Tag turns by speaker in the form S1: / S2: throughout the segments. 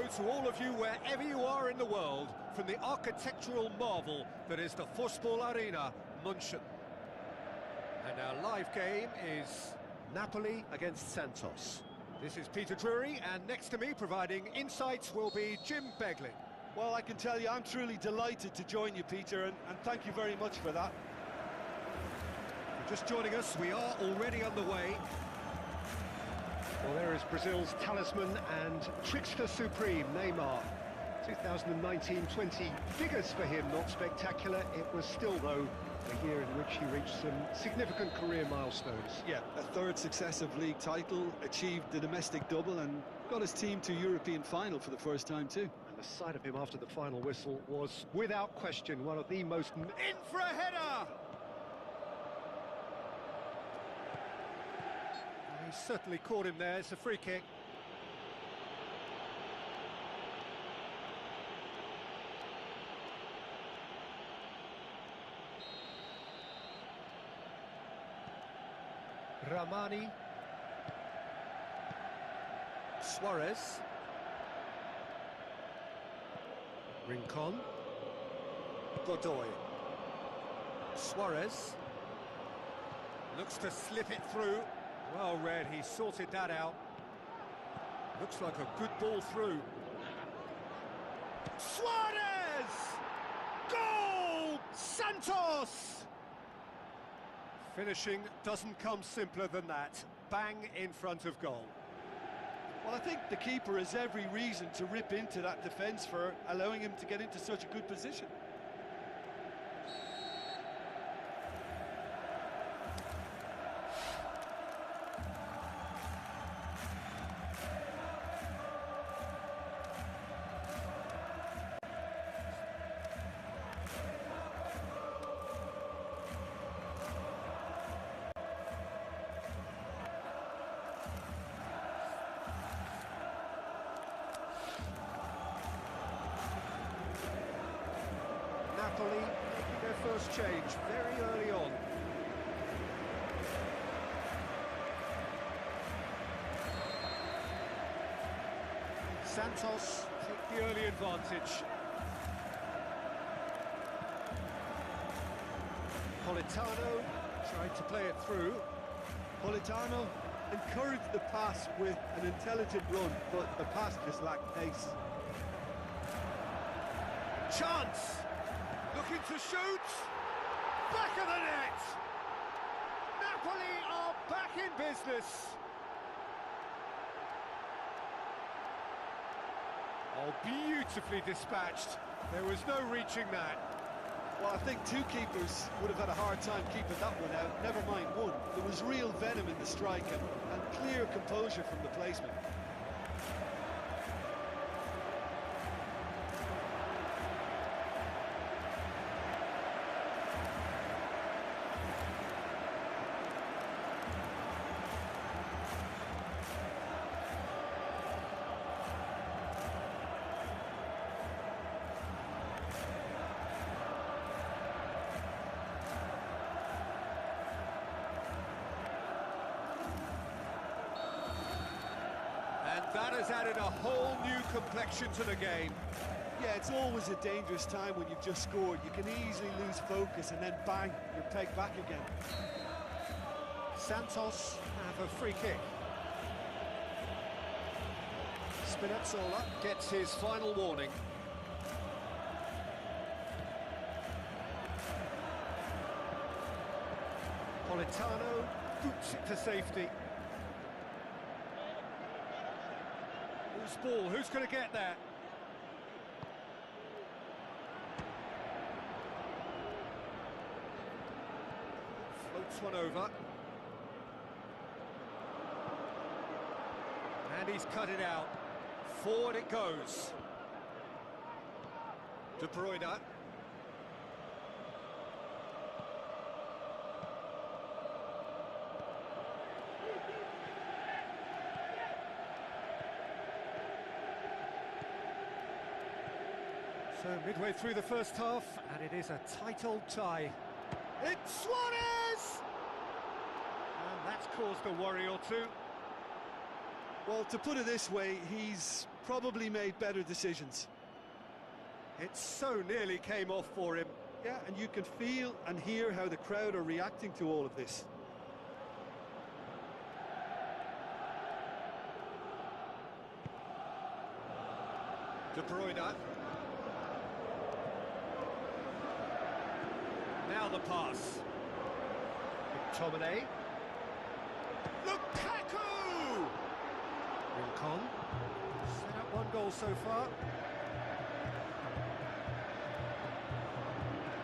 S1: hello to all of you wherever you are in the world from the architectural marvel that is the Fußball Arena, München. And our live game is
S2: Napoli against Santos.
S1: This is Peter Drury, and next to me providing insights will be Jim Beglin.
S3: Well, I can tell you I'm truly delighted to join you, Peter, and thank you very much for that.
S1: Just joining us, we are already underway.
S2: Well, there is Brazil's talisman and trickster supreme, Neymar. 2019-20 figures for him, not spectacular. It was still, though, a year in which he reached some significant career milestones.
S3: Yeah, a third successive league title, achieved the domestic double and got his team to European final for the first time too.
S2: And the sight of him after the final whistle was, without question, one of the most...
S1: In for a header! He certainly caught him there. It's a free kick. Ramani. Suarez. Rincon. Godoy. Suarez. Looks to slip it through. Well read, he sorted that out. Looks like a good ball through. Suarez! Goal! Santos! Finishing doesn't come simpler than that. Bang in front of goal.
S3: Well, I think the keeper has every reason to rip into that defence for allowing him to get into such a good position.
S1: Napoli making their first change very early on. Santos take the early advantage. Politano tried to play it through.
S3: Politano encouraged the pass with an intelligent run, but the pass just lacked pace.
S1: Chance! Looking to shoot! Back of the net! Napoli are back in business! Oh, beautifully dispatched. There was no reaching that.
S3: Well, I think two keepers would have had a hard time keeping that one out, never mind one. There was real venom in the strike and clear composure from the placement.
S1: And that has added a whole new complexion to the game.
S3: Yeah, it's always a dangerous time when you've just scored. You can easily lose focus and then bang, you're pegged back again.
S1: Santos have a free kick. Spinazzola gets his final warning. Politano boots it to safety. Who's ball? Who's going to get that? Floats one over. And he's cut it out. Forward it goes. De Bruyne. So midway through the first half, and it is a tight old tie. It's Suarez! And that's caused a worry or two.
S3: Well, to put it this way, he's probably made better decisions.
S1: It so nearly came off for him.
S3: Yeah, and you can feel and hear how the crowd are reacting to all of this.
S1: De Bruyne. Now the pass.
S2: McTominay.
S1: Lukaku! Rincon. Set up one goal so far.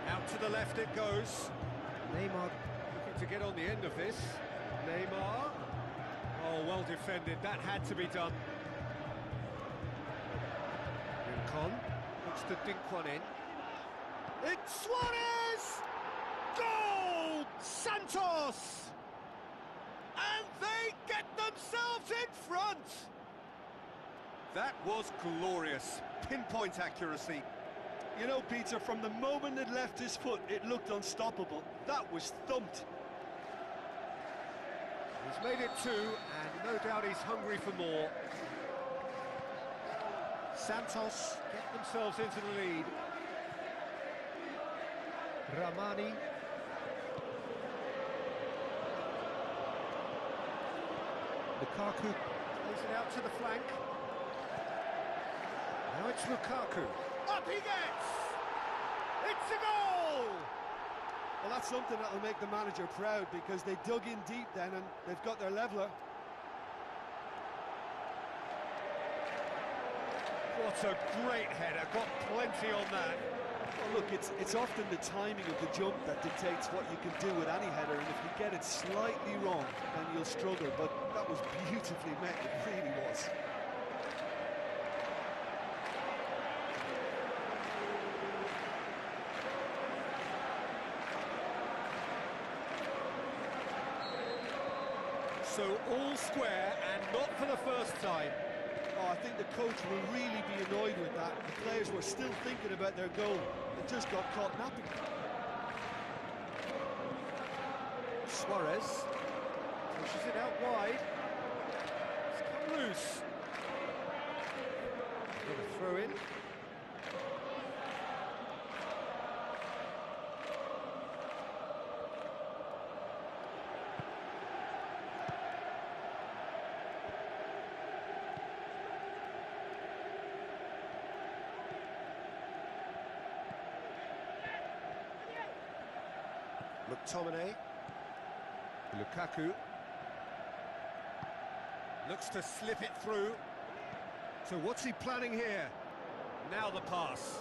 S1: Out to the left it goes. Neymar looking to get on the end of this. Neymar. Oh, well defended. That had to be done. Rincon looks to dink one in. It's Suarez! Goal! Santos! And they get themselves in front! That was glorious. Pinpoint accuracy.
S3: You know, Peter, from the moment it left his foot, it looked unstoppable. That was thumped.
S1: He's made it two, and no doubt he's hungry for more. Santos get themselves into the lead. Ramani. Lukaku plays it out to the flank. Now it's Lukaku. Up he gets! It's a goal!
S3: Well, that's something that'll make the manager proud, because they dug in deep then and they've got their leveller.
S1: What a great header, got plenty on that.
S3: Well, look, it's often the timing of the jump that dictates what you can do with any header, and if you get it slightly wrong, then you'll struggle, but that was beautifully met, it really was.
S1: So all square, and not for the first time.
S3: Oh, I think the coach will really be annoyed with that. The players were still thinking about their goal. They just got caught napping.
S1: Suarez pushes it out wide. It's come loose. Got a throw in. McTominay. Lukaku. Looks to slip it through. So what's he planning here? Now the pass.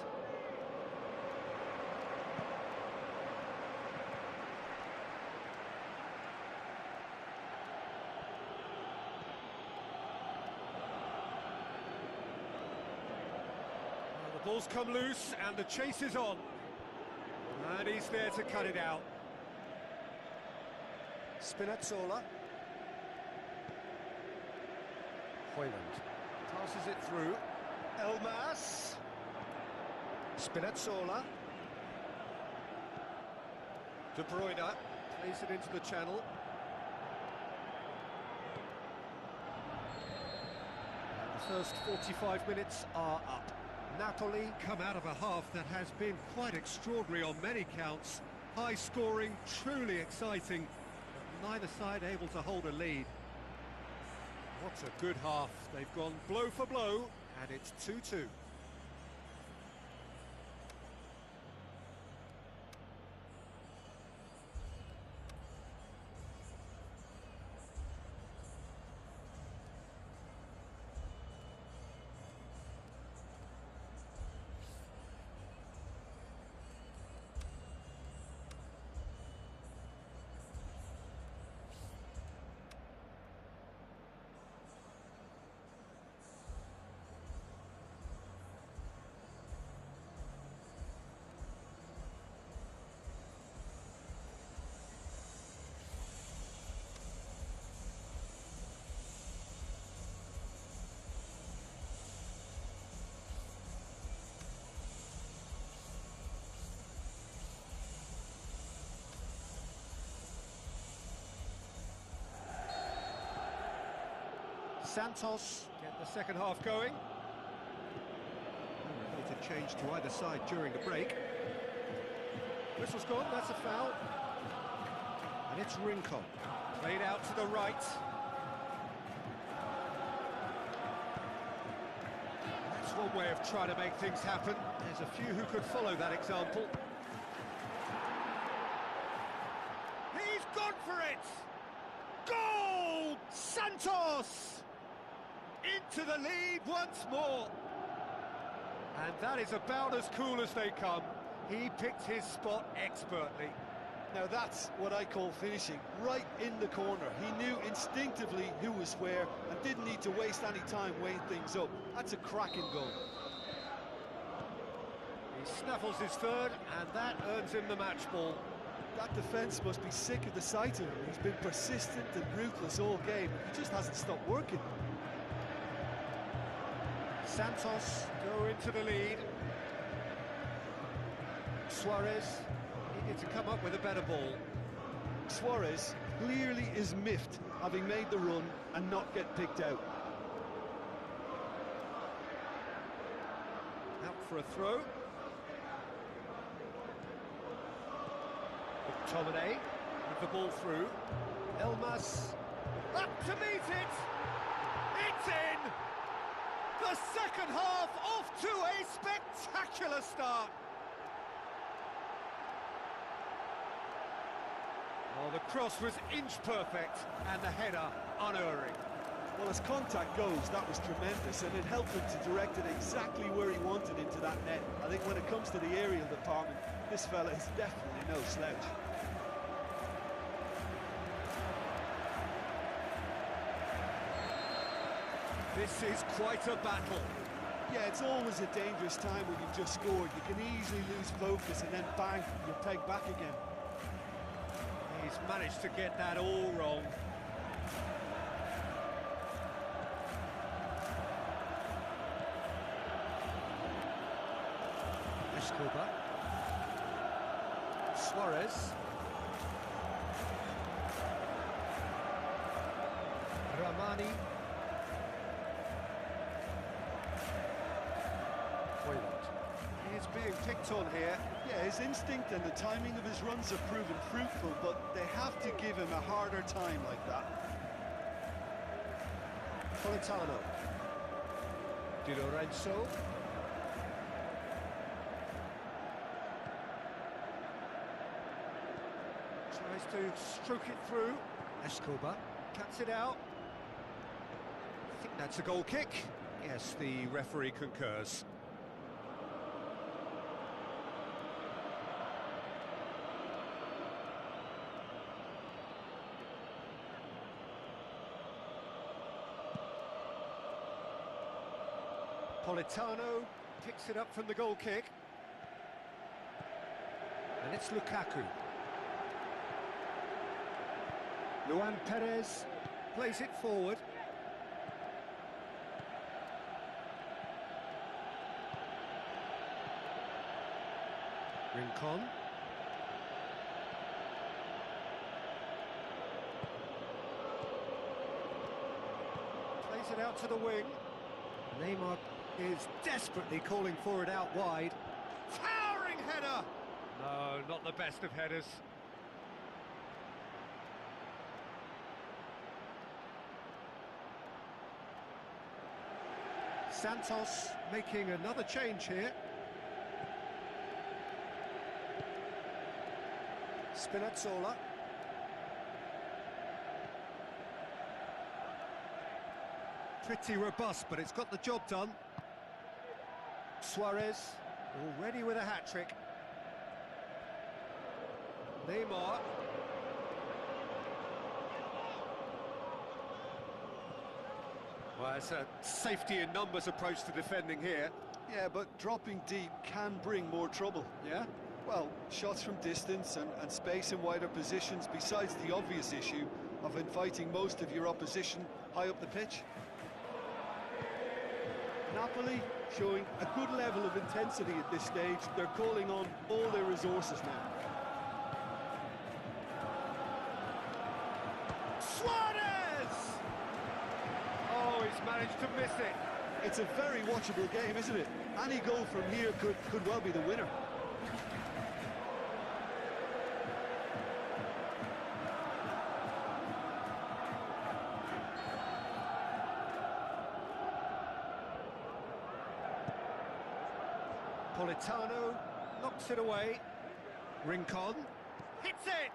S1: Well, the ball's come loose and the chase is on. And he's there to cut it out. Spinazzola. Hoyland passes it through. Elmas. Spinazzola. De Bruyne plays it into the channel. And the first 45 minutes are up. Napoli come out of a half that has been quite extraordinary on many counts. High scoring, truly exciting. Neither side able to hold a lead. What a good half. They've gone blow for blow, and it's 2-2. Santos get the second half going. It change to either side during the break. Whistle's gone, that's a foul. And it's Rincon. Played out to the right. That's one way of trying to make things happen. There's a few who could follow that example. He's gone for it! Goal! Santos! Into the lead once more. And that is about as cool as they come. He picked his spot expertly.
S3: Now that's what I call finishing, right in the corner. He knew instinctively who was where and didn't need to waste any time weighing things up. That's a cracking goal.
S1: He snaffles his third, and that earns him the match ball.
S3: That defence must be sick of the sight of him. He's been persistent and ruthless all game. He just hasn't stopped working.
S1: Santos go into the lead. Suarez needed to come up with a better ball.
S3: Suarez clearly is miffed, having made the run and not get picked out.
S1: Out for a throw. McTominay with the ball through. Elmas up to meet it. It's in. The second half off to a spectacular start. Oh, the cross was inch perfect and the header unerring.
S3: Well, as contact goes, that was tremendous, and it helped him to direct it exactly where he wanted into that net. I think when it comes to the aerial department, this fella is definitely no slouch.
S1: This is quite a battle.
S3: Yeah, it's always a dangerous time when you've just scored. You can easily lose focus and then bang, you're pegged back again.
S1: He's managed to get that all wrong. Escobar. Suarez. Ramani. He's being picked on here.
S3: Yeah, his instinct and the timing of his runs have proven fruitful, but they have to give him a harder time like that.
S1: Politano. Di Lorenzo. Tries to stroke it through. Escobar cuts it out. I think that's a goal kick. Yes, the referee concurs. Politano picks it up from the goal kick. And it's Lukaku. Luan Perez plays it forward. Rincon. Plays it out to the wing. Neymar is desperately calling for it out wide. Towering header! No, not the best of headers. Santos making another change here. Spinazzola. Pretty robust, but it's got the job done. Suarez, already with a hat-trick. Neymar. Well, it's a safety in numbers approach to defending here.
S3: Yeah, but dropping deep can bring more trouble.
S1: Yeah?
S3: Well, shots from distance and space in wider positions, besides the obvious issue of inviting most of your opposition high up the pitch. Napoli showing a good level of intensity at this stage. They're calling on all their resources now.
S1: Suarez! Oh, he's to miss it.
S3: It's a very watchable game, isn't it? Any goal from here could well be the winner.
S1: Politano knocks it away. Rincon hits it!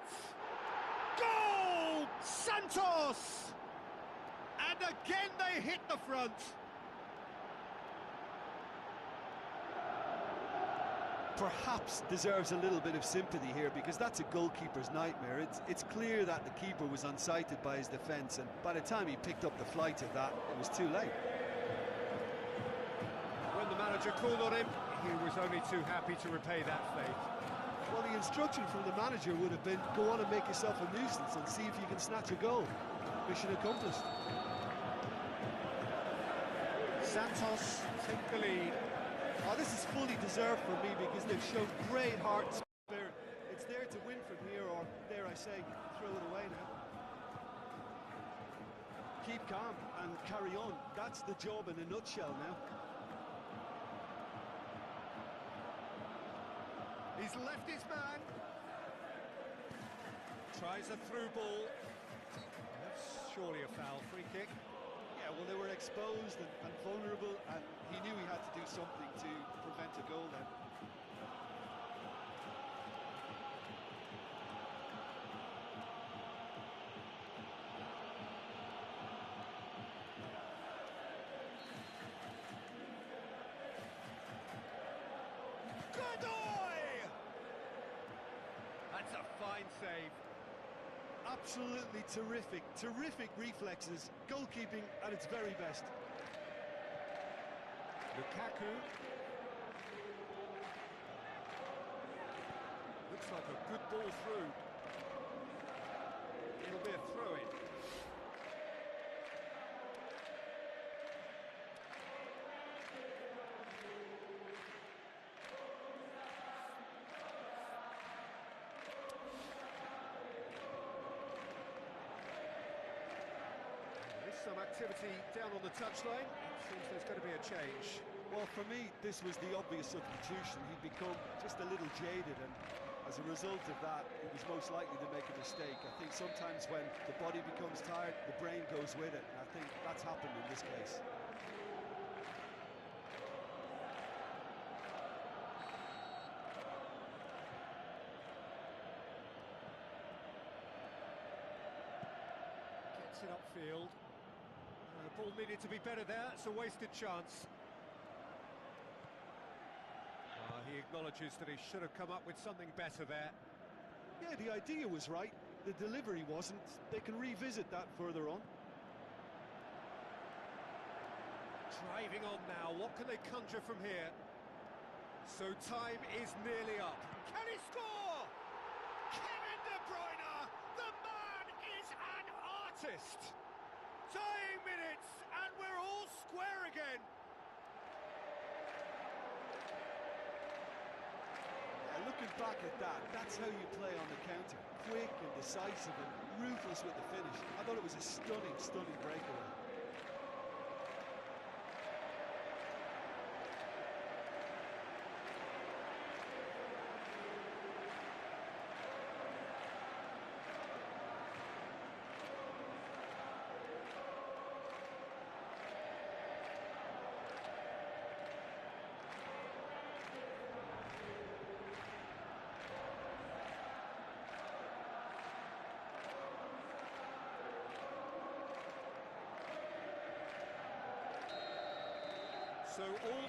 S1: Goal! Santos! And again they hit the front.
S3: Perhaps deserves a little bit of sympathy here, because that's a goalkeeper's nightmare. It's clear that the keeper was unsighted by his defence, and by the time he picked up the flight of that, it was too late.
S1: When the manager called on him, he was only too happy to repay that fate.
S3: Well, the instruction from the manager would have been, go on and make yourself a nuisance and see if you can snatch a goal. Mission accomplished.
S1: Santos take the lead.
S3: Oh, this is fully deserved for me, because they've shown great heart and spirit. It's there to win from here, or dare I say, throw it away now. Keep calm and carry on. That's the job in a nutshell now.
S1: He's left his man. Tries a through ball. That's surely a foul. Free kick.
S3: Yeah, well, they were exposed and vulnerable, and he knew he had to do something to prevent a goal then.
S1: That's a fine save.
S3: Absolutely terrific reflexes, goalkeeping at its very best.
S1: Lukaku. Looks like a good ball through. It'll be a throw-in. Some activity down on the touchline. Seems there's going to be a change.
S3: Well, for me, this was the obvious substitution. He'd become just a little jaded, and as a result of that, he was most likely to make a mistake. I think sometimes when the body becomes tired, the brain goes with it, and I think that's happened in this case.
S1: Gets it upfield. The ball needed to be better there. It's a wasted chance. He acknowledges that he should have come up with something better there.
S3: Yeah, the idea was right. The delivery wasn't. They can revisit that further on.
S1: Driving on now. What can they conjure from here? So time is nearly up. Can he score? Kevin De Bruyne! The man is an artist! Dying minutes, and we're all square again.
S3: Looking back at that, that's how you play on the counter. Quick and decisive and ruthless with the finish. I thought it was a stunning breakaway.
S1: So all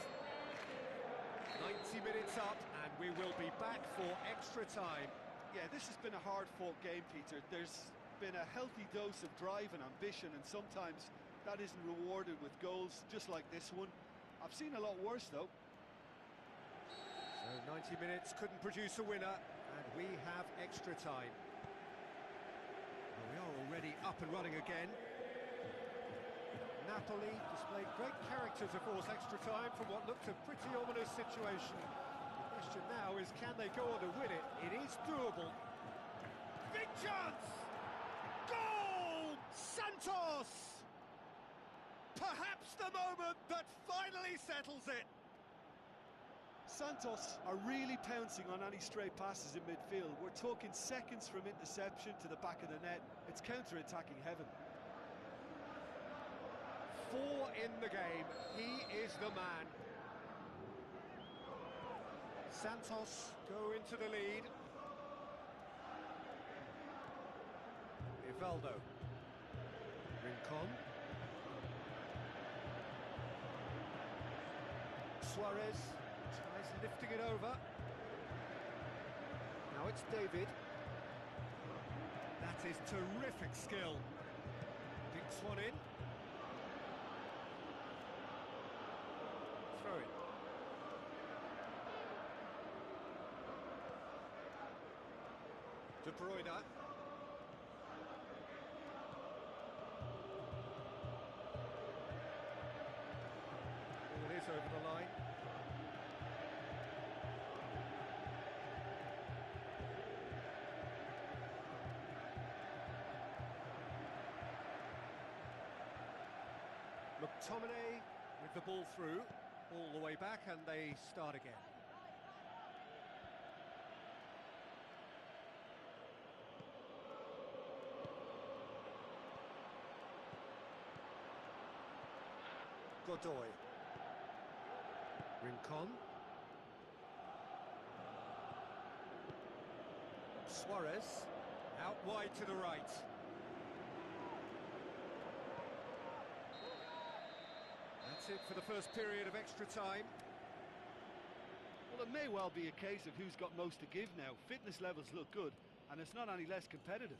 S1: 90 minutes up, and we will be back for extra time.
S3: Yeah, this has been a hard-fought game, Peter. There's been a healthy dose of drive and ambition, and sometimes that isn't rewarded with goals just like this one. I've seen a lot worse, though.
S1: So 90 minutes couldn't produce a winner, and we have extra time. Well, we are already up and running again. Napoli displayed great character to force extra time from what looked a pretty ominous situation. The question now is, can they go on to win it? It is doable. Big chance! Goal! Santos! Perhaps the moment that finally settles it.
S3: Santos are really pouncing on any stray passes in midfield. We're talking seconds from interception to the back of the net. It's counter-attacking heaven.
S1: 4 in the game. He is the man. Santos go into the lead. Ivaldo. Rincon. Suarez tries lifting it over. Now it's David. That is terrific skill. Dinks one in. Throw it. De Bruyne. Ball is over the line. McTominay with the ball through, all the way back, and they start again. Godoy. Rincon. Suarez. Out wide to the right. That's it for the first period of extra time.
S3: Well, it may well be a case of who's got most to give now. Fitness levels look good, and it's not any less competitive.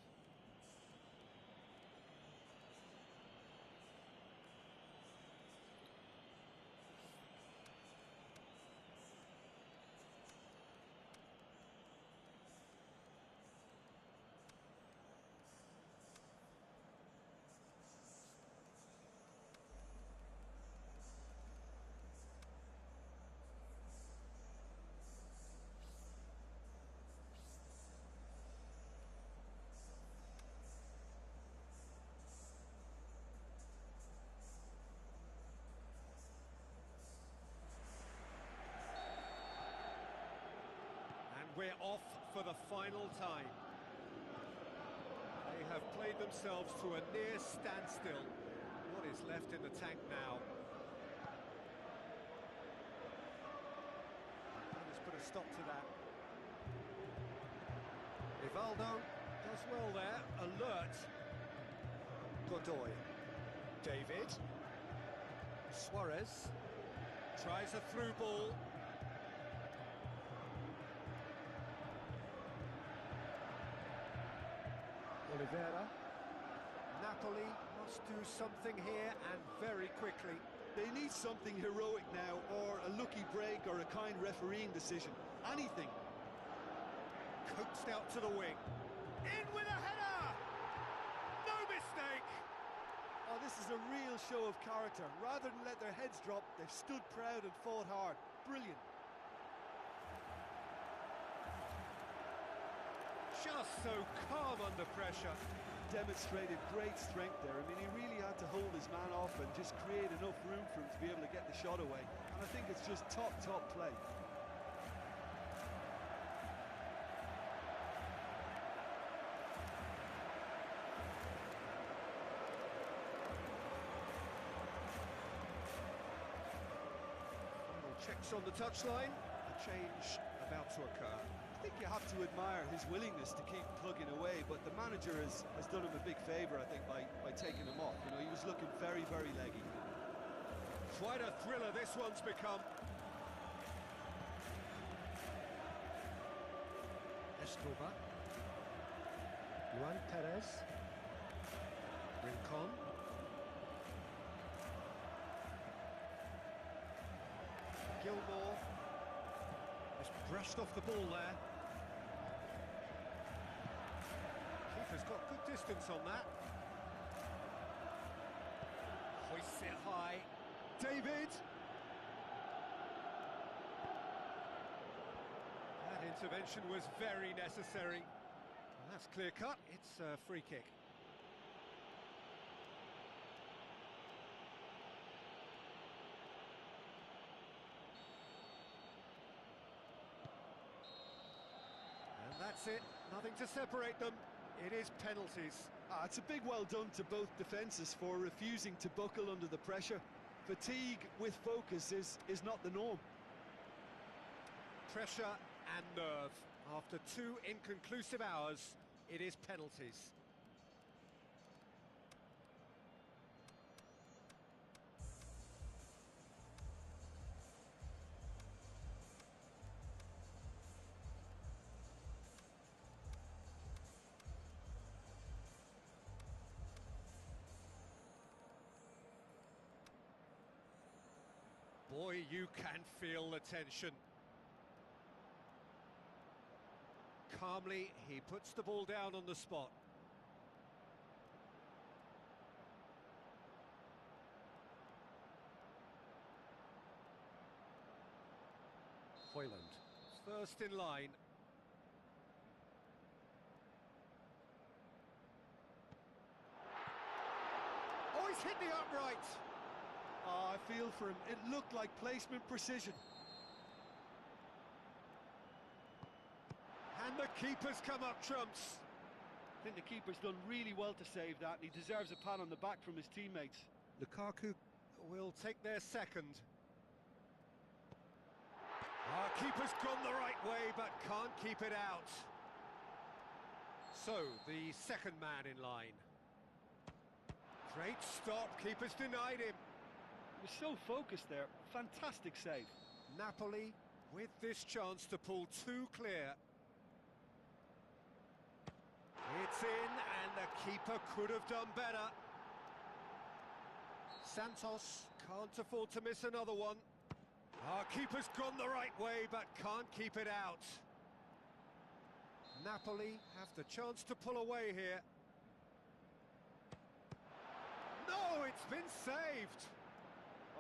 S1: We're off for the final time. They have played themselves to a near standstill. What is left in the tank now? Let's put a stop to that. Ivaldo does well there, alert. Godoy. David. Suarez tries a through ball. Oliveira. Napoli must do something here, and very quickly.
S3: They need something heroic now, or a lucky break, or a kind refereeing decision. Anything.
S1: Coaxed out to the wing. In with a header! No mistake!
S3: Oh, this is a real show of character. Rather than let their heads drop, they've stood proud and fought hard. Brilliant.
S1: Just so calm under pressure.
S3: Demonstrated great strength there. I mean, he really had to hold his man off and just create enough room for him to be able to get the shot away. And I think it's just top play.
S1: Final checks on the touchline. A change about to occur.
S3: I think you have to admire his willingness to keep plugging away, but the manager has done him a big favour, I think, by taking him off. You know, he was looking very, very leggy.
S1: Quite a thriller this one's become. Escobar. Luan Perez. Rincon. Gilmore. Just brushed off the ball there. Keeper's got good distance on that. Hoists it high. David! That intervention was very necessary. Well, that's clear cut. It's a free kick. That's it, nothing to separate them. It is penalties.
S3: It's a big well done to both defences for refusing to buckle under the pressure. Fatigue with focus is not the norm.
S1: Pressure and nerve. After 2 inconclusive hours, it is penalties. Boy, you can feel the tension. Calmly, he puts the ball down on the spot. Hoyland, first in line. Oh, he's hit the upright!
S3: I feel for him. It looked like placement precision.
S1: And the keeper's come up trumps.
S3: I think the keeper's done really well to save that, and he deserves a pat on the back from his teammates.
S1: Lukaku will take their second. Keeper's gone the right way, but can't keep it out. So, the second man in line. Great stop, keeper's denied him.
S3: He was so focused there, fantastic save.
S1: Napoli with this chance to pull 2 clear. It's in, and the keeper could have done better. Santos can't afford to miss another one. Keeper's gone the right way, but can't keep it out. Napoli have the chance to pull away here. No, it's been saved.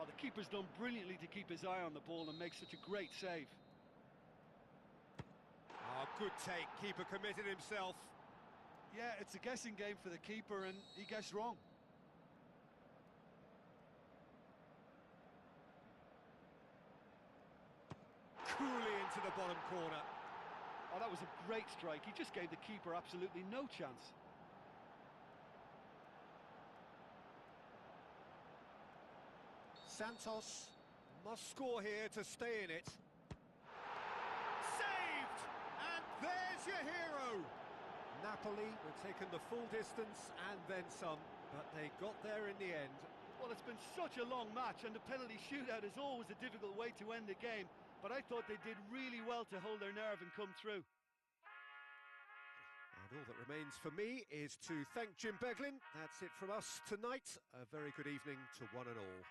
S3: The keeper's done brilliantly to keep his eye on the ball and make such a great save.
S1: Good take, keeper committed himself.
S3: Yeah, it's a guessing game for the keeper, and he guessed wrong.
S1: Coolly into the bottom corner.
S3: That was a great strike. He just gave the keeper absolutely no chance.
S1: Santos must score here to stay in it. Saved! And there's your hero! Napoli were taken the full distance and then some, but they got there in the end.
S3: Well, it's been such a long match, and the penalty shootout is always a difficult way to end the game, but I thought they did really well to hold their nerve and come through.
S1: And all that remains for me is to thank Jim Beglin. That's it from us tonight. A very good evening to one and all.